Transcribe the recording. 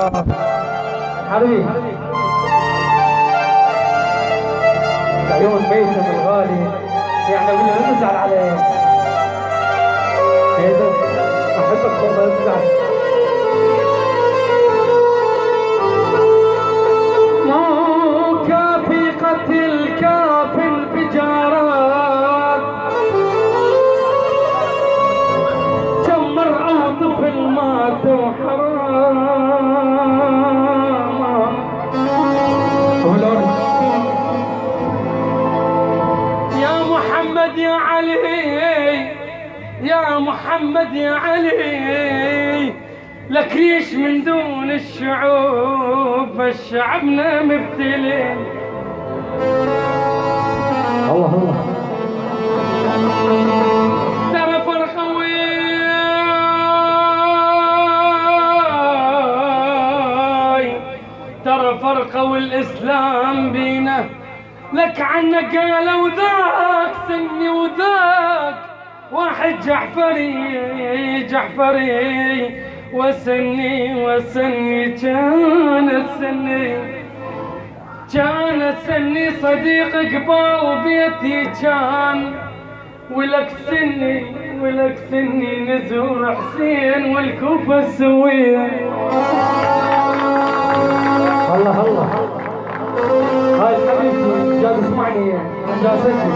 حبيبي عيون بيتم الغالي، يعني اقول له نزعل عليه. هيدا احبك والله تزعل. مو كافي قتل كاف الفجارات، كم مرأة طفل مات وحرام. يا محمد يا علي، يا محمد يا علي، لك ريش من دون الشعوب فالشعبنا مبتلي. الله الله ترى فرقوي، ترى فرقوا الإسلام بينا، لك عنا قالوا ذاك سني وذاك واحد جعفري جعفري، وسني وسني كان السني، كان السني صديق قبال بيتي كان، ولك سني ولك سني نزور حسين والكوفة السوية. الله الله هاي حبيبتي جاد اسمعني جاد سجل.